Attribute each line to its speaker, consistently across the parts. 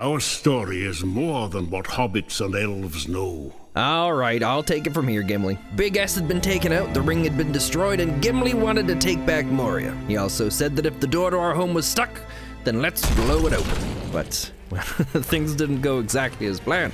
Speaker 1: Our story is more than what hobbits and elves know.
Speaker 2: Alright, I'll take it from here, Gimli. Big S had been taken out, the ring had been destroyed, and Gimli wanted to take back Moria. He also said that if the door to our home was stuck, then let's blow it open. But, well, things didn't go exactly as planned.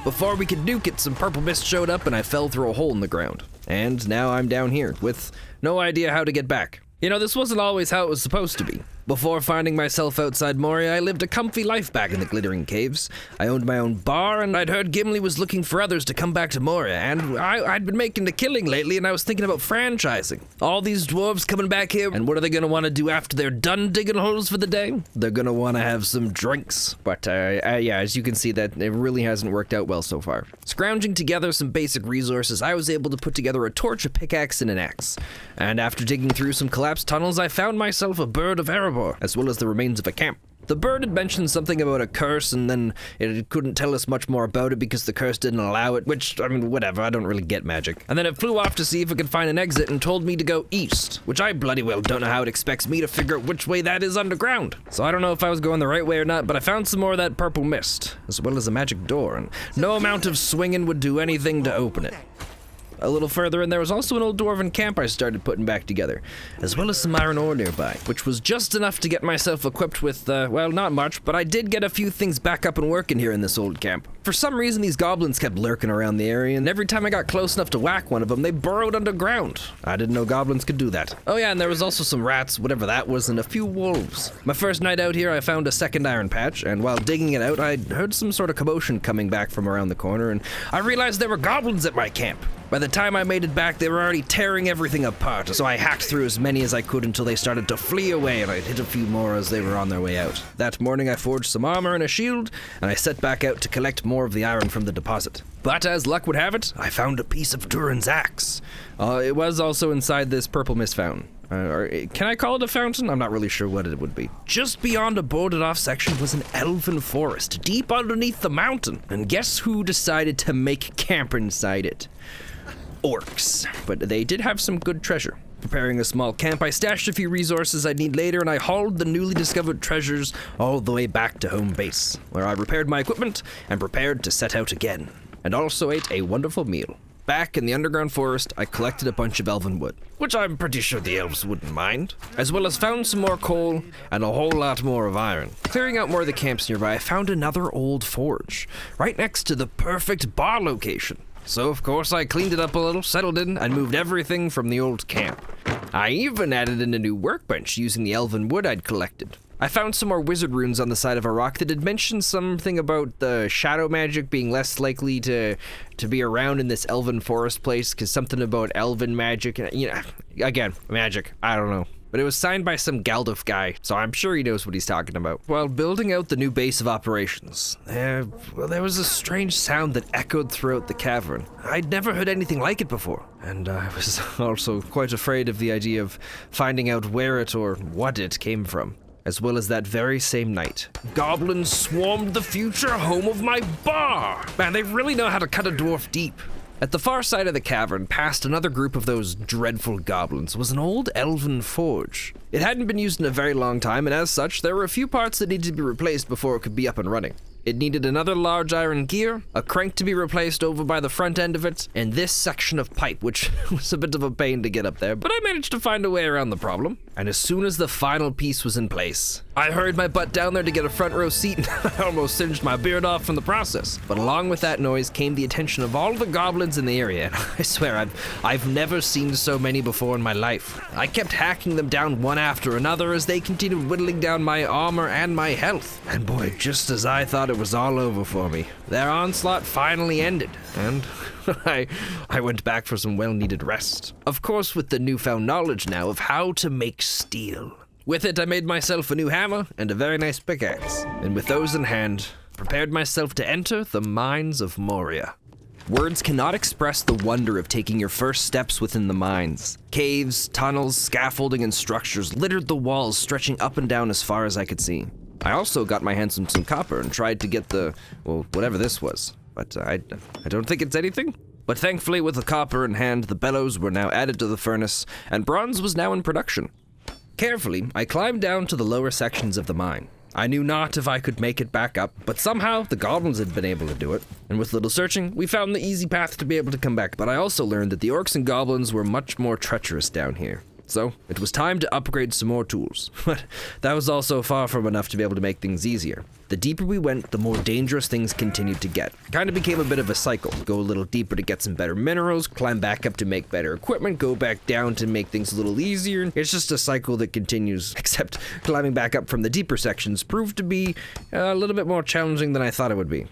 Speaker 2: Before we could nuke it, some purple mist showed up and I fell through a hole in the ground. And now I'm down here, with no idea how to get back. You know, this wasn't always how it was supposed to be. Before finding myself outside Moria, I lived a comfy life back in the Glittering Caves. I owned my own bar, and I'd heard Gimli was looking for others to come back to Moria, and I'd been making a killing lately, and I was thinking about franchising. All these dwarves coming back here, and what are they gonna want to do after they're done digging holes for the day? They're gonna want to have some drinks. But, yeah, as you can see, that it really hasn't worked out well so far. Scrounging together some basic resources, I was able to put together a torch, a pickaxe, and an axe. And after digging through some collapsed tunnels, I found myself a bird of Erebor, as well as the remains of a camp. The bird had mentioned something about a curse, and then it couldn't tell us much more about it because the curse didn't allow it, which, I mean, whatever, I don't really get magic. And then it flew off to see if it could find an exit and told me to go east, which I bloody well don't know how it expects me to figure out which way that is underground. So I don't know if I was going the right way or not, but I found some more of that purple mist, as well as a magic door, and no amount of swinging would do anything to open it. A little further in, there was also an old dwarven camp I started putting back together, as well as some iron ore nearby, which was just enough to get myself equipped with, well, not much, but I did get a few things back up and working here in this old camp. For some reason, these goblins kept lurking around the area, and every time I got close enough to whack one of them, they burrowed underground. I didn't know goblins could do that. Oh yeah, and there was also some rats, whatever that was, and a few wolves. My first night out here, I found a second iron patch, and while digging it out, I heard some sort of commotion coming back from around the corner, and I realized there were goblins at my camp. By the time I made it back, they were already tearing everything apart, so I hacked through as many as I could until they started to flee away, and I hit a few more as they were on their way out. That morning I forged some armor and a shield, and I set back out to collect more of the iron from the deposit. But as luck would have it, I found a piece of Durin's axe. It was also inside this purple mist fountain. Can I call it a fountain? I'm not really sure what it would be. Just beyond a boarded off section was an elven forest, deep underneath the mountain. And guess who decided to make camp inside it? Orcs, but they did have some good treasure. Preparing a small camp, I stashed a few resources I'd need later, and I hauled the newly discovered treasures all the way back to home base, where I repaired my equipment and prepared to set out again, and also ate a wonderful meal. Back in the underground forest, I collected a bunch of elven wood, which I'm pretty sure the elves wouldn't mind, as well as found some more coal and a whole lot more of iron. Clearing out more of the camps nearby, I found another old forge, right next to the perfect bar location. So, of course, I cleaned it up a little, settled in, and moved everything from the old camp. I even added in a new workbench using the elven wood I'd collected. I found some more wizard runes on the side of a rock that had mentioned something about the shadow magic being less likely to be around in this elven forest place, because something about elven magic, you know, again, magic, I don't know. But it was signed by some Galduf guy, so I'm sure he knows what he's talking about. While building out the new base of operations, there was a strange sound that echoed throughout the cavern. I'd never heard anything like it before, and I was also quite afraid of the idea of finding out where it or what it came from. As well as that very same night, goblins swarmed the future home of my bar! Man, they really know how to cut a dwarf deep. At the far side of the cavern, past another group of those dreadful goblins, was an old elven forge. It hadn't been used in a very long time, and as such, there were a few parts that needed to be replaced before it could be up and running. It needed another large iron gear, a crank to be replaced over by the front end of it, and this section of pipe, which was a bit of a pain to get up there, but I managed to find a way around the problem. And as soon as the final piece was in place, I hurried my butt down there to get a front row seat, and I almost singed my beard off from the process. But along with that noise came the attention of all the goblins in the area, and I swear I've never seen so many before in my life. I kept hacking them down one after another as they continued whittling down my armor and my health. And boy, just as I thought it was all over for me, their onslaught finally ended, and I went back for some well-needed rest. Of course, with the newfound knowledge now of how to make steel. With it, I made myself a new hammer and a very nice pickaxe, and with those in hand, prepared myself to enter the mines of Moria. Words cannot express the wonder of taking your first steps within the mines. Caves, tunnels, scaffolding, and structures littered the walls, stretching up and down as far as I could see. I also got my hands on some copper and tried to get whatever this was, but I don't think it's anything. But thankfully, with the copper in hand, the bellows were now added to the furnace, and bronze was now in production. Carefully, I climbed down to the lower sections of the mine. I knew not if I could make it back up, but somehow the goblins had been able to do it. And with little searching, we found the easy path to be able to come back. But I also learned that the orcs and goblins were much more treacherous down here. So it was time to upgrade some more tools, but that was also far from enough to be able to make things easier. The deeper we went, the more dangerous things continued to get. Kind of became a bit of a cycle. Go a little deeper to get some better minerals, climb back up to make better equipment, go back down to make things a little easier. It's just a cycle that continues, except climbing back up from the deeper sections proved to be a little bit more challenging than I thought it would be.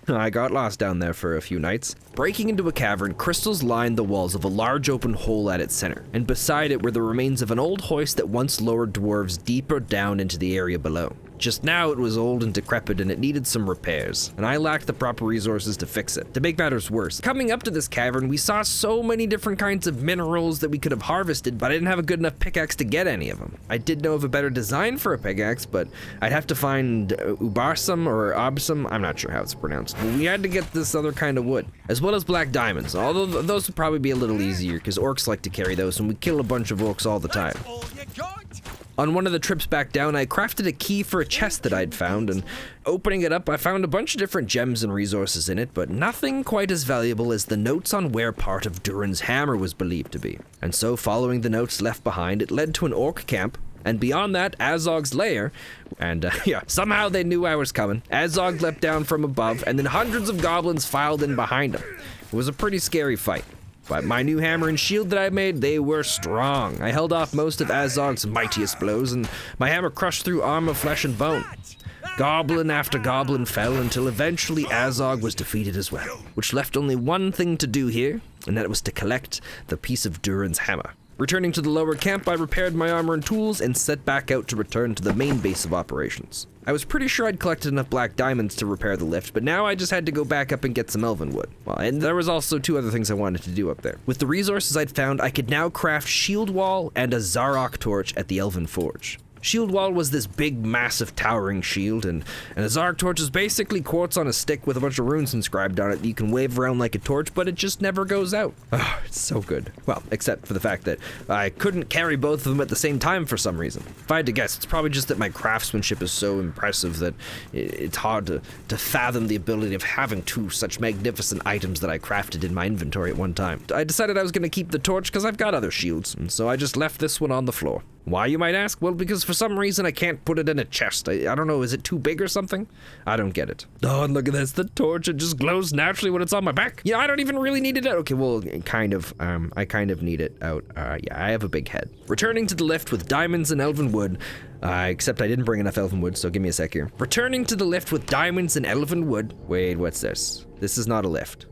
Speaker 2: I got lost down there for a few nights. Breaking into a cavern, crystals lined the walls of a large open hole at its center, and beside it were the remains of an old hoist that once lowered dwarves deeper down into the area below. Just now it was old and decrepit and it needed some repairs, and I lacked the proper resources to fix it. To make matters worse, coming up to this cavern, we saw so many different kinds of minerals that we could have harvested, but I didn't have a good enough pickaxe to get any of them. I did know of a better design for a pickaxe, but I'd have to find ubarsum or obsum, I'm not sure how it's pronounced. But we had to get this other kind of wood, as well as black diamonds, although those would probably be a little easier because orcs like to carry those and we kill a bunch of orcs all the time. On one of the trips back down, I crafted a key for a chest that I'd found, and opening it up, I found a bunch of different gems and resources in it, but nothing quite as valuable as the notes on where part of Durin's hammer was believed to be. And so, following the notes left behind, it led to an orc camp, and beyond that, Azog's lair, and somehow they knew I was coming. Azog leapt down from above, and then hundreds of goblins filed in behind him. It was a pretty scary fight. But my new hammer and shield that I made, they were strong. I held off most of Azog's mightiest blows, and my hammer crushed through arm of flesh and bone. Goblin after goblin fell until eventually Azog was defeated as well, which left only one thing to do here, and that was to collect the piece of Durin's hammer. Returning to the lower camp, I repaired my armor and tools and set back out to return to the main base of operations. I was pretty sure I'd collected enough black diamonds to repair the lift, but now I just had to go back up and get some elven wood. Well, and there was also two other things I wanted to do up there. With the resources I'd found, I could now craft shield wall and a Zarok torch at the Elven Forge. Shield wall was this big, massive, towering shield, and a Zarok torch is basically quartz on a stick with a bunch of runes inscribed on it. You can wave around like a torch, but it just never goes out. Oh, it's so good. Well, except for the fact that I couldn't carry both of them at the same time for some reason. If I had to guess, it's probably just that my craftsmanship is so impressive that it's hard to fathom the ability of having two such magnificent items that I crafted in my inventory at one time. I decided I was going to keep the torch because I've got other shields, and so I just left this one on the floor. Why, you might ask? Well, because for some reason I can't put it in a chest. I don't know, is it too big or something? I don't get it. Oh, and look at this, the torch, it just glows naturally when it's on my back. Yeah, I don't even really need it out. Okay, well, kind of, I kind of need it out. Yeah, I have a big head. Returning to the lift with diamonds and elven wood, except I didn't bring enough elven wood, so give me a sec here. Returning to the lift with diamonds and elven wood. Wait, what's this? This is not a lift.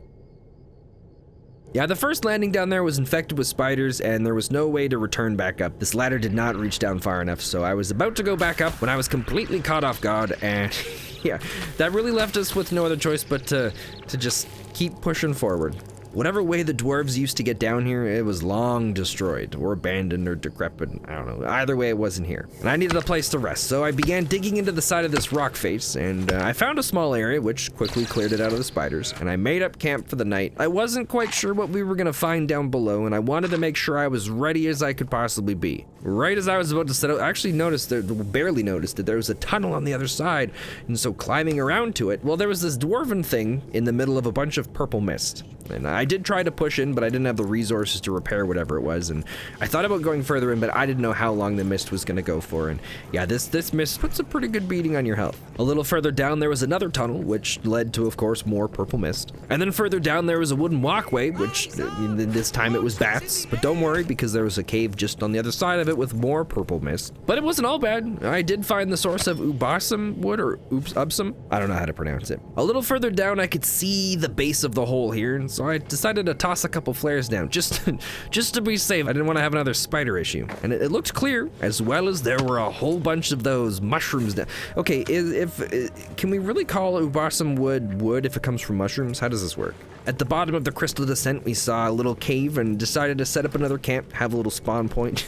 Speaker 2: Yeah, the first landing down there was infected with spiders, and there was no way to return back up. This ladder did not reach down far enough, so I was about to go back up when I was completely caught off guard, and yeah, that really left us with no other choice but to just keep pushing forward. Whatever way the dwarves used to get down here, it was long destroyed, or abandoned, or decrepit, I don't know. Either way, it wasn't here. And I needed a place to rest, so I began digging into the side of this rock face, and I found a small area, which quickly cleared it out of the spiders, and I made up camp for the night. I wasn't quite sure what we were gonna find down below, and I wanted to make sure I was ready as I could possibly be. Right as I was about to set out, I actually barely noticed that there was a tunnel on the other side, and so climbing around to it, well, there was this dwarven thing in the middle of a bunch of purple mist. And I did try to push in, but I didn't have the resources to repair whatever it was, and I thought about going further in, but I didn't know how long the mist was gonna go for, and yeah, this mist puts a pretty good beating on your health. A little further down there was another tunnel, which led to, of course, more purple mist. And then further down there was a wooden walkway, which this time it was bats, but don't worry, because there was a cave just on the other side of it with more purple mist. But it wasn't all bad. I did find the source of ubasum wood, or upsum. I don't know how to pronounce it. A little further down, I could see the base of the hole here, and so I decided to toss a couple flares down, just to be safe. I didn't want to have another spider issue. And it looked clear, as well as there were a whole bunch of those mushrooms down. Okay, can we really call ubasum wood if it comes from mushrooms? How does this work? At the bottom of the crystal descent, we saw a little cave and decided to set up another camp, have a little spawn point,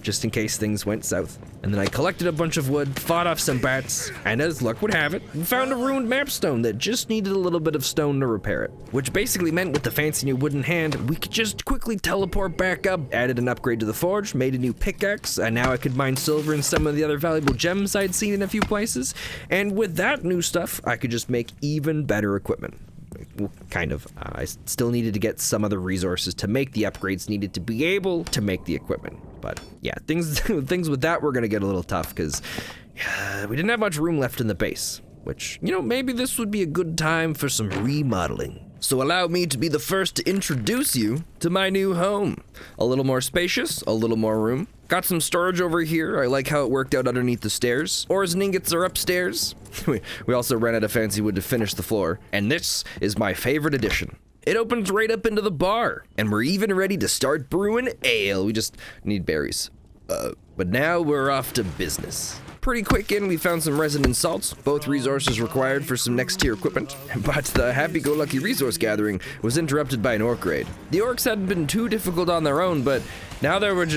Speaker 2: just in case things went south. And then I collected a bunch of wood, fought off some bats, and as luck would have it, found a ruined mapstone that just needed a little bit of stone to repair it. Which basically meant with the fancy new wooden hand, we could just quickly teleport back up, added an upgrade to the forge, made a new pickaxe, and now I could mine silver and some of the other valuable gems I'd seen in a few places. And with that new stuff, I could just make even better equipment. Well, kind of. I still needed to get some other resources to make the upgrades needed to be able to make the equipment. But yeah, things with that were gonna get a little tough because we didn't have much room left in the base, which, you know, maybe this would be a good time for some remodeling. So allow me to be the first to introduce you to my new home. A little more spacious, a little more room. Got some storage over here. I like how it worked out underneath the stairs. Ores and ingots are upstairs. We also ran out of fancy wood to finish the floor. And this is my favorite addition. It opens right up into the bar. And we're even ready to start brewing ale. We just need berries. But now we're off to business. Pretty quick in, we found some resin and salts, both resources required for some next tier equipment, but the happy-go-lucky resource gathering was interrupted by an orc raid. The orcs hadn't been too difficult on their own, but now there were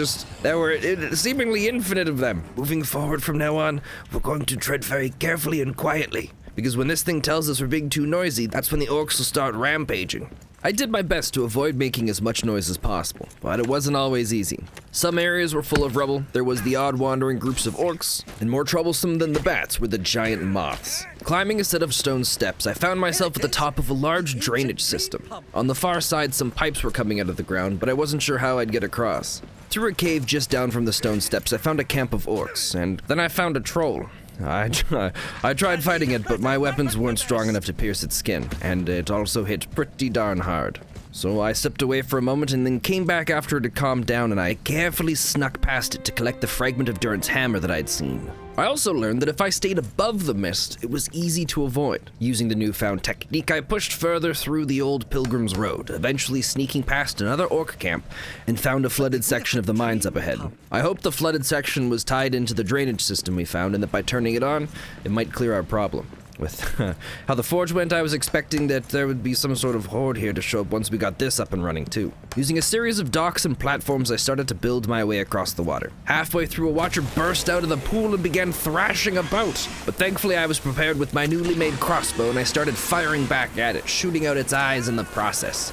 Speaker 2: seemingly infinite of them. Moving forward from now on, we're going to tread very carefully and quietly, because when this thing tells us we're being too noisy, that's when the orcs will start rampaging. I did my best to avoid making as much noise as possible, but it wasn't always easy. Some areas were full of rubble, there was the odd wandering groups of orcs, and more troublesome than the bats were the giant moths. Climbing a set of stone steps, I found myself at the top of a large drainage system. On the far side, some pipes were coming out of the ground, but I wasn't sure how I'd get across. Through a cave just down from the stone steps, I found a camp of orcs, and then I found a troll. I tried fighting it, but my weapons weren't strong enough to pierce its skin, and it also hit pretty darn hard. So I stepped away for a moment and then came back after it to calm down, and I carefully snuck past it to collect the fragment of Durin's hammer that I'd seen. I also learned that if I stayed above the mist, it was easy to avoid. Using the newfound technique, I pushed further through the old Pilgrim's Road, eventually sneaking past another orc camp, and found a flooded section of the mines up ahead. I hoped the flooded section was tied into the drainage system we found, and that by turning it on, it might clear our problem. With how the forge went, I was expecting that there would be some sort of horde here to show up once we got this up and running too. Using a series of docks and platforms, I started to build my way across the water. Halfway through, a watcher burst out of the pool and began thrashing about. But thankfully, I was prepared with my newly made crossbow, and I started firing back at it, shooting out its eyes in the process.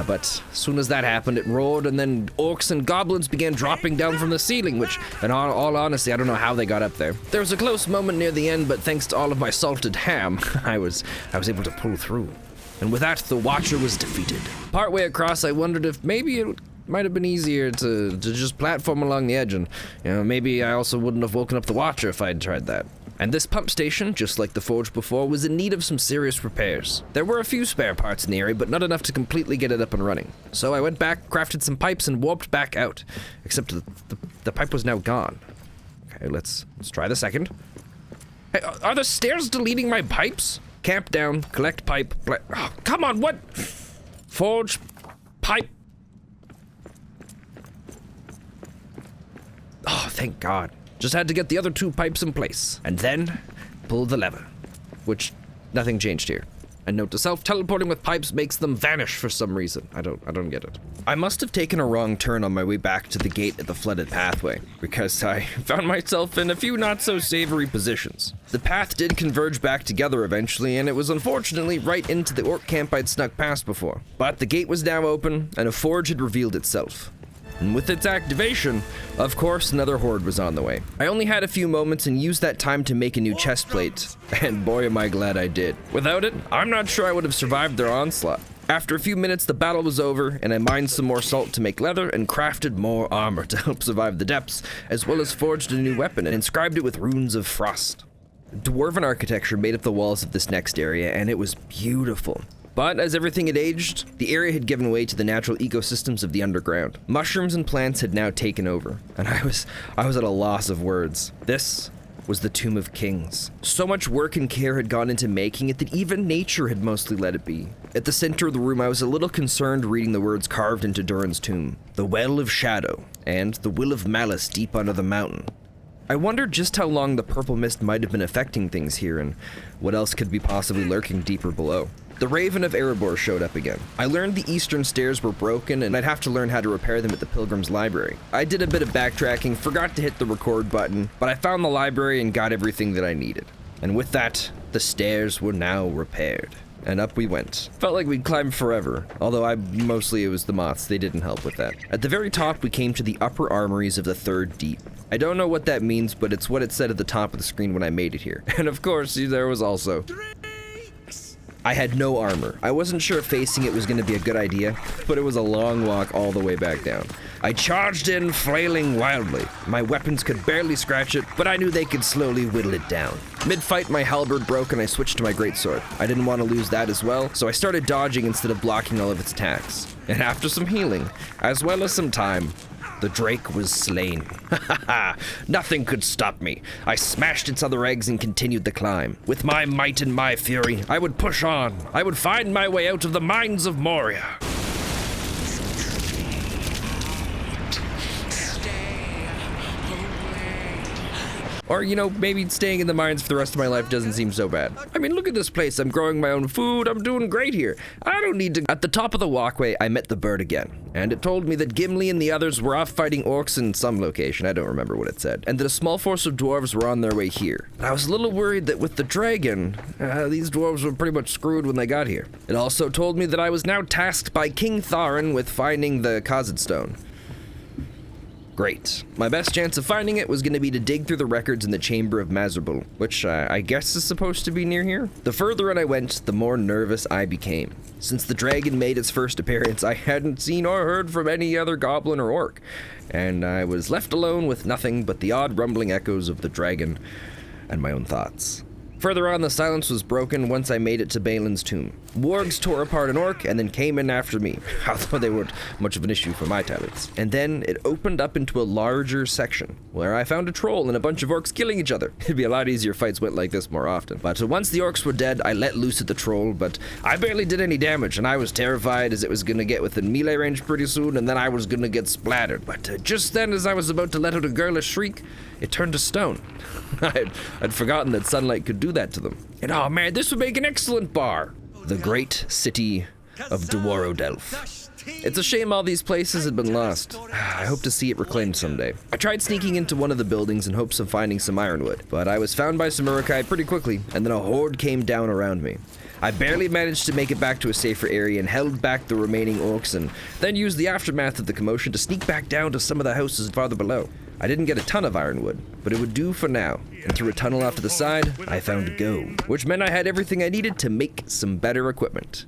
Speaker 2: But as soon as that happened, it roared, and then orcs and goblins began dropping down from the ceiling, which, in all honesty, I don't know how they got up there. There was a close moment near the end, but thanks to all of my salted ham, I was able to pull through. And with that, the Watcher was defeated. Partway across, I wondered if maybe it might have been easier to just platform along the edge, and maybe I also wouldn't have woken up the Watcher if I'd tried that. And this pump station, just like the forge before, was in need of some serious repairs. There were a few spare parts in the area, but not enough to completely get it up and running. So I went back, crafted some pipes, and warped back out. Except the pipe was now gone. Okay, let's try the second. Hey, are the stairs deleting my pipes? Camp down, collect pipe, oh, come on, what? Forge, pipe. Oh, thank God. Just had to get the other two pipes in place, and then pull the lever, which nothing changed here. And note to self, teleporting with pipes makes them vanish for some reason. I don't get it. I must have taken a wrong turn on my way back to the gate at the flooded pathway, because I found myself in a few not so savory positions. The path did converge back together eventually, and it was unfortunately right into the orc camp I'd snuck past before. But the gate was now open, and a forge had revealed itself. And with its activation, of course, another horde was on the way. I only had a few moments and used that time to make a new chest plate, and boy am I glad I did. Without it, I'm not sure I would have survived their onslaught. After a few minutes, the battle was over, and I mined some more salt to make leather and crafted more armor to help survive the depths, as well as forged a new weapon and inscribed it with runes of frost. Dwarven architecture made up the walls of this next area, and it was beautiful. But as everything had aged, the area had given way to the natural ecosystems of the underground. Mushrooms and plants had now taken over, and I was at a loss of words. This was the Tomb of Kings. So much work and care had gone into making it that even nature had mostly let it be. At the center of the room, I was a little concerned reading the words carved into Durin's tomb. The Well of Shadow, and the Will of Malice deep under the mountain. I wondered just how long the purple mist might have been affecting things here, and what else could be possibly lurking deeper below. the Raven of Erebor showed up again. I learned the eastern stairs were broken and I'd have to learn how to repair them at the Pilgrim's Library. I did a bit of backtracking, forgot to hit the record button, but I found the library and got everything that I needed. And with that, the stairs were now repaired. And up we went. Felt like we'd climbed forever, although mostly it was the moths, they didn't help with that. At the very top, we came to the upper armories of the Third Deep. I don't know what that means, but it's what it said at the top of the screen when I made it here. And of course, there was also... I had no armor. I wasn't sure if facing it was going to be a good idea, but it was a long walk all the way back down. I charged in, flailing wildly. My weapons could barely scratch it, but I knew they could slowly whittle it down. Mid-fight, my halberd broke and I switched to my greatsword. I didn't want to lose that as well, so I started dodging instead of blocking all of its attacks. And after some healing, as well as some time, the Drake was slain. Nothing could stop me. I smashed its other eggs and continued the climb. With my might and my fury, I would push on. I would find my way out of the mines of Moria. Or, maybe staying in the mines for the rest of my life doesn't seem so bad. I mean, look at this place. I'm growing my own food. I'm doing great here. I don't need to... At the top of the walkway, I met the bird again. And it told me that Gimli and the others were off fighting orcs in some location. I don't remember what it said. And that a small force of dwarves were on their way here. But I was a little worried that with the dragon, these dwarves were pretty much screwed when they got here. It also told me that I was now tasked by King Tharin with finding the Khazad Stone. Great. My best chance of finding it was going to be to dig through the records in the Chamber of Mazarbul, which I guess is supposed to be near here. The further in I went, the more nervous I became. Since the dragon made its first appearance, I hadn't seen or heard from any other goblin or orc, and I was left alone with nothing but the odd rumbling echoes of the dragon and my own thoughts. Further on, the silence was broken once I made it to Balin's tomb. Wargs tore apart an orc and then came in after me, although they weren't much of an issue for my talents. And then it opened up into a larger section, where I found a troll and a bunch of orcs killing each other. It'd be a lot easier if fights went like this more often. But once the orcs were dead, I let loose at the troll, but I barely did any damage, and I was terrified as it was gonna get within melee range pretty soon, and then I was gonna get splattered. But just then, as I was about to let out a girlish shriek, it turned to stone. I'd forgotten that sunlight could do that to them. And oh man, this would make an excellent bar. The great city of Dwarodelf. It's a shame all these places had been lost. I hope to see it reclaimed someday. I tried sneaking into one of the buildings in hopes of finding some ironwood, but I was found by some Urukai pretty quickly, and then a horde came down around me. I barely managed to make it back to a safer area and held back the remaining orcs, and then used the aftermath of the commotion to sneak back down to some of the houses farther below. I didn't get a ton of ironwood, but it would do for now, and through a tunnel off to the side, I found gold, which meant I had everything I needed to make some better equipment.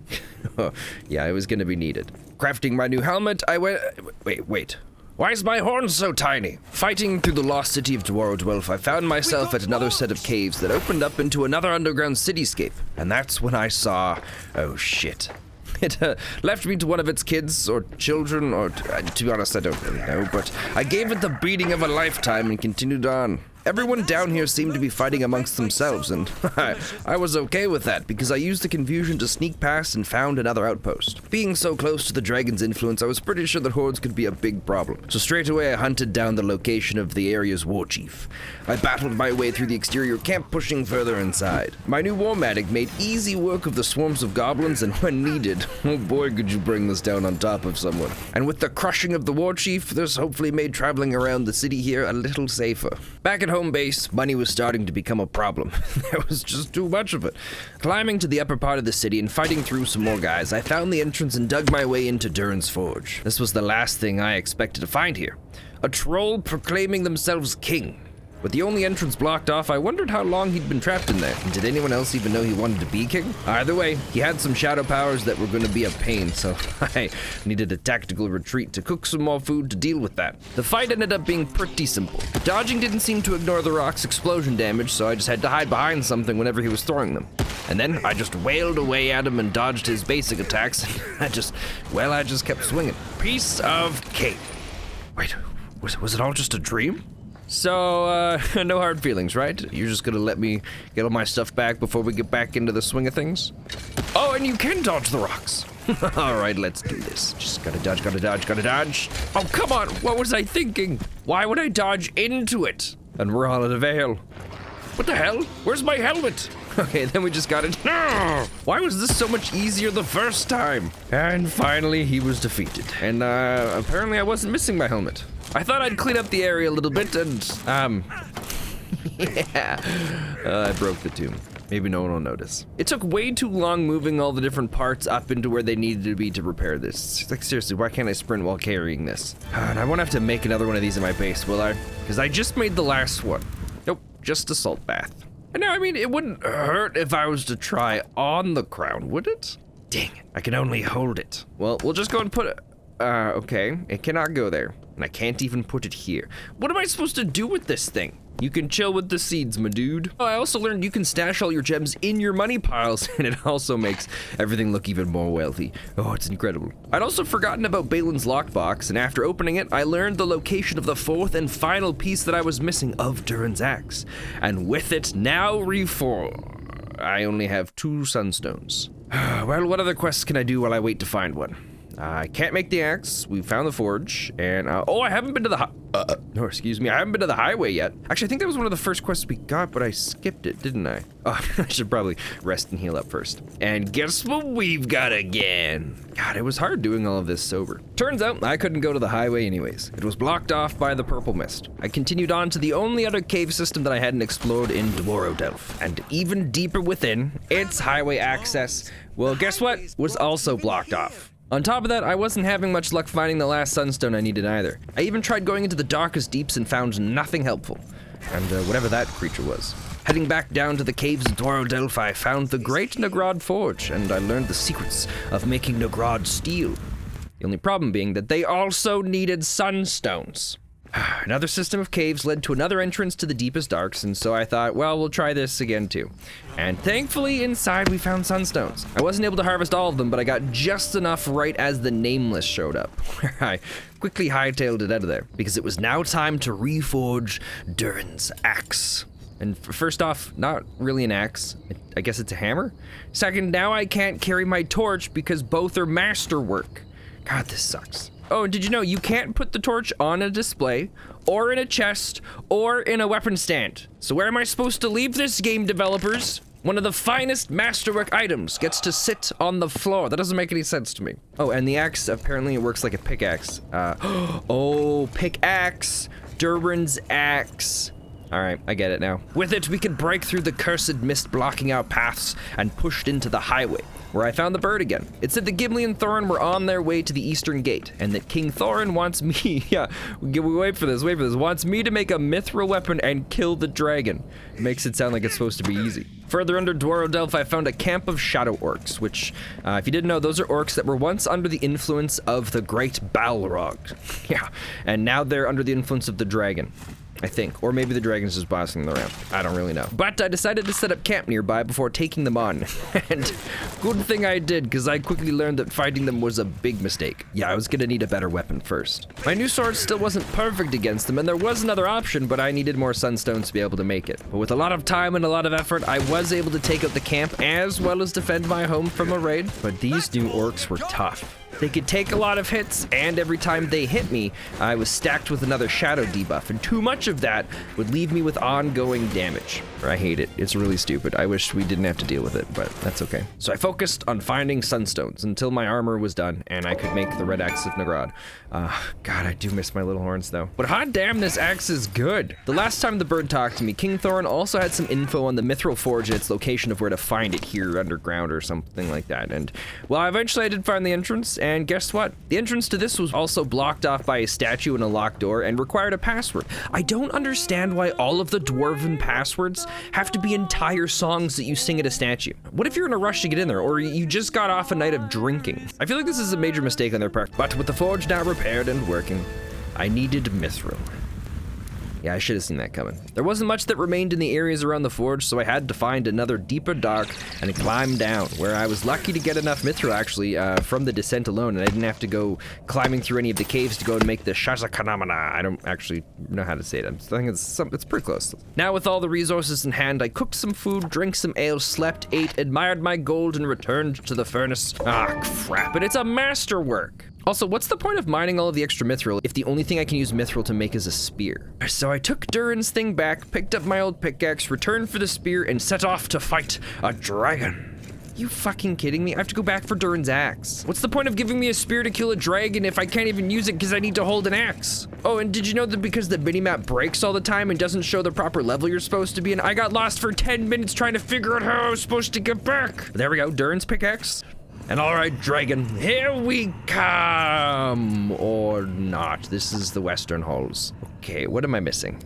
Speaker 2: Yeah, it was gonna be needed. Crafting my new helmet, I went... Wait. Why is my horn so tiny? Fighting through the lost city of Dwarodelf, I found myself at another set of caves that opened up into another underground cityscape, and that's when I saw... oh shit. It left me to one of its kids, or children, or to be honest, I don't really know, but I gave it the beating of a lifetime and continued on. Everyone down here seemed to be fighting amongst themselves, and I was okay with that, because I used the confusion to sneak past and found another outpost. Being so close to the dragon's influence, I was pretty sure that hordes could be a big problem, so straight away I hunted down the location of the area's war chief. I battled my way through the exterior camp, pushing further inside. My new war-matic made easy work of the swarms of goblins, and when needed, oh boy could you bring this down on top of someone. And with the crushing of the war chief, this hopefully made traveling around the city here a little safer. Back at home base, money was starting to become a problem. There was just too much of it. Climbing to the upper part of the city and fighting through some more guys, I found the entrance and dug my way into Durin's Forge. This was the last thing I expected to find here. A troll proclaiming themselves king. With the only entrance blocked off, I wondered how long he'd been trapped in there. And did anyone else even know he wanted to be king? Either way, he had some shadow powers that were going to be a pain, so I needed a tactical retreat to cook some more food to deal with that. The fight ended up being pretty simple. Dodging didn't seem to ignore the rock's explosion damage, so I just had to hide behind something whenever he was throwing them. And then I just wailed away at him and dodged his basic attacks. I just kept swinging. Piece of cake. Wait, was it all just a dream? So, no hard feelings, right? You're just gonna let me get all my stuff back before we get back into the swing of things? Oh, and you can dodge the rocks. All right, let's do this. Just gotta dodge. Oh, come on, what was I thinking? Why would I dodge into it? And we're all at a veil. What the hell? Where's my helmet? Okay, then we just got it. No! Why was this so much easier the first time? And finally, he was defeated. And apparently I wasn't missing my helmet. I thought I'd clean up the area a little bit and, yeah. I broke the tomb. Maybe no one will notice. It took way too long moving all the different parts up into where they needed to be to repair this. Like, seriously, why can't I sprint while carrying this? And I won't have to make another one of these in my base, will I? Because I just made the last one. Nope, just a salt bath. And now, I mean, it wouldn't hurt if I was to try on the crown, would it? Dang it, I can only hold it. Well, we'll just go and put it, okay, it cannot go there. And I can't even put it here. What am I supposed to do with this thing? You can chill with the seeds, my dude. Oh, I also learned you can stash all your gems in your money piles, and it also makes everything look even more wealthy. Oh, it's incredible. I'd also forgotten about Balin's lockbox, and after opening it, I learned the location of the fourth and final piece that I was missing of Durin's axe. And with it now I only have 2 sunstones. Well, what other quests can I do while I wait to find one? I can't make the axe. We found the forge, and oh, I haven't been to the no, excuse me. I haven't been to the highway yet. Actually, I think that was one of the first quests we got, but I skipped it, didn't I? Oh, I should probably rest and heal up first. And guess what we've got again? God, it was hard doing all of this sober. Turns out I couldn't go to the highway anyways. It was blocked off by the purple mist. I continued on to the only other cave system that I hadn't explored in Dwarven, and even deeper within, its highway access, well, guess what? Was also blocked off. On top of that, I wasn't having much luck finding the last sunstone I needed either. I even tried going into the darkest deeps and found nothing helpful. And whatever that creature was. Heading back down to the caves of Dwarven, I found the great Nagrod Forge, and I learned the secrets of making Nagrod steel. The only problem being that they also needed sunstones. Another system of caves led to another entrance to the deepest darks, and so I thought, well, we'll try this again too. And thankfully, inside we found sunstones. I wasn't able to harvest all of them, but I got just enough right as the Nameless showed up, where I quickly hightailed it out of there, because it was now time to reforge Durin's axe. And first off, not really an axe. I guess it's a hammer. Second, now I can't carry my torch because both are masterwork. God, this sucks. Oh, and did you know you can't put the torch on a display, or in a chest, or in a weapon stand? So where am I supposed to leave this, game developers? One of the finest masterwork items gets to sit on the floor. That doesn't make any sense to me. Oh, and the axe, apparently it works like a pickaxe. Oh, pickaxe, Durin's axe. All right, I get it now. With it, we could break through the cursed mist blocking our paths and pushed into the highway, where I found the bird again. It said that Gimli and Thorin were on their way to the eastern gate, and that King Thorin wants me, wait for this, wants me to make a mithril weapon and kill the dragon. It makes it sound like it's supposed to be easy. Further under Dwarven, I found a camp of shadow orcs, which, if you didn't know, those are orcs that were once under the influence of the great Balrog. Yeah, and now they're under the influence of the dragon. I think, or maybe the dragon's just bossing them around. I don't really know. But I decided to set up camp nearby before taking them on. And good thing I did, because I quickly learned that fighting them was a big mistake. Yeah, I was gonna need a better weapon first. My new sword still wasn't perfect against them, and there was another option, but I needed more sunstones to be able to make it. But with a lot of time and a lot of effort, I was able to take out the camp as well as defend my home from a raid. But these new orcs were tough. They could take a lot of hits, and every time they hit me, I was stacked with another shadow debuff, and too much of that would leave me with ongoing damage. I hate it. It's really stupid. I wish we didn't have to deal with it, but that's okay. So I focused on finding sunstones until my armor was done, and I could make the red axe of Nagrod. God, I do miss my little horns, though. But hot damn, this axe is good. The last time the bird talked to me, King Thorin also had some info on the Mithril Forge and its location of where to find it here underground or something like that. And, well, eventually I did find the entrance, and guess what? The entrance to this was also blocked off by a statue and a locked door and required a password. I don't understand why all of the Dwarven passwords have to be entire songs that you sing at a statue. What if you're in a rush to get in there, or you just got off a night of drinking? I feel like this is a major mistake on their part, but with the forge now repaired and working, I needed mithril. Yeah, I should have seen that coming. There wasn't much that remained in the areas around the forge, so I had to find another deeper dark and climb down, where I was lucky to get enough mithril, actually, from the descent alone, and I didn't have to go climbing through any of the caves to go and make the Shazakanamana. I don't actually know how to say it. I think it's pretty close. Now, with all the resources in hand, I cooked some food, drank some ale, slept, ate, admired my gold, and returned to the furnace. Ah, crap, and it's a masterwork. Also, what's the point of mining all of the extra mithril if the only thing I can use mithril to make is a spear? So I took Durin's thing back, picked up my old pickaxe, returned for the spear, and set off to fight a dragon. You fucking kidding me? I have to go back for Durin's axe. What's the point of giving me a spear to kill a dragon if I can't even use it because I need to hold an axe? Oh, and did you know that because the minimap breaks all the time and doesn't show the proper level you're supposed to be in, I got lost for 10 minutes trying to figure out how I was supposed to get back. There we go, Durin's pickaxe. And all right, dragon, here we come. Or not. This is the Western Halls. Okay, what am I missing?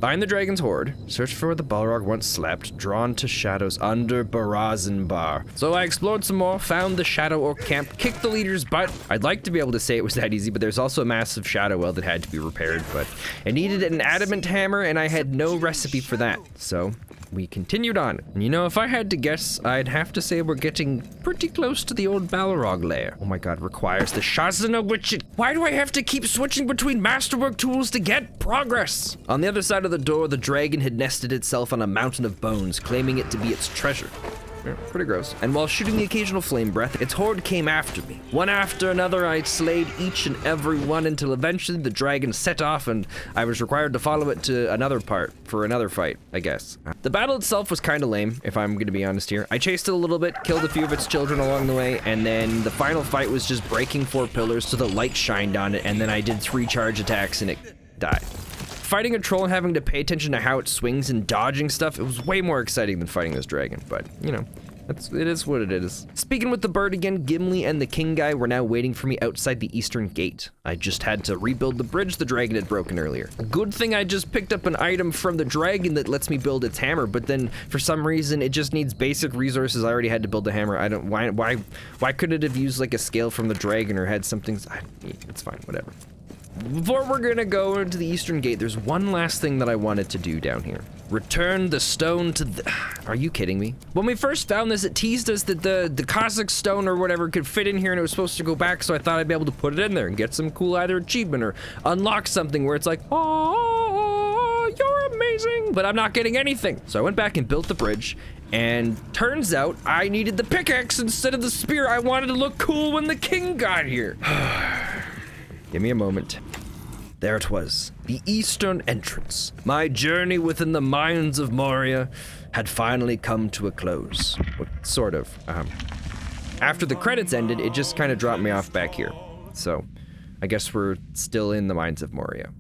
Speaker 2: Find the dragon's hoard, search for where the Balrog once slept, drawn to shadows under Bar. So I explored some more, found the Shadow Orc camp, kicked the leader's butt. I'd like to be able to say it was that easy, but there's also a massive shadow well that had to be repaired, but it needed an adamant hammer, and I had no recipe for that. So we continued on. And you know, if I had to guess, I'd have to say we're getting pretty close to the old Balrog lair. Oh my god, requires the Shazana Witch. Why do I have to keep switching between masterwork tools to get progress? On the other side of the door, the dragon had nested itself on a mountain of bones, claiming it to be its treasure. Yeah, pretty gross. And while shooting the occasional flame breath, its horde came after me. One after another, I slayed each and every one until eventually the dragon set off and I was required to follow it to another part for another fight, I guess. The battle itself was kind of lame, if I'm gonna be honest here. I chased it a little bit, killed a few of its children along the way, and then the final fight was just breaking 4 pillars so the light shined on it, and then I did 3 charge attacks and it died. Fighting a troll and having to pay attention to how it swings and dodging stuff, it was way more exciting than fighting this dragon, but, you know, it is what it is. Speaking with the bird again, Gimli and the king guy were now waiting for me outside the eastern gate. I just had to rebuild the bridge the dragon had broken earlier. Good thing I just picked up an item from the dragon that lets me build its hammer, but then for some reason it just needs basic resources. I already had to build the hammer. I don't, why couldn't it have used like a scale from the dragon or had something? It's fine, whatever. Before we're gonna go into the eastern gate, there's one last thing that I wanted to do down here. Return the stone to the... Are you kidding me? When we first found this, it teased us that the Cossack stone or whatever could fit in here and it was supposed to go back, so I thought I'd be able to put it in there and get some cool either achievement or unlock something where it's like, oh, you're amazing, but I'm not getting anything. So I went back and built the bridge, and turns out I needed the pickaxe instead of the spear. I wanted to look cool when the king got here. Give me a moment. There it was, the eastern entrance. My journey within the mines of Moria had finally come to a close. Well, sort of. After the credits ended, it just kind of dropped me off back here. So, I guess we're still in the mines of Moria.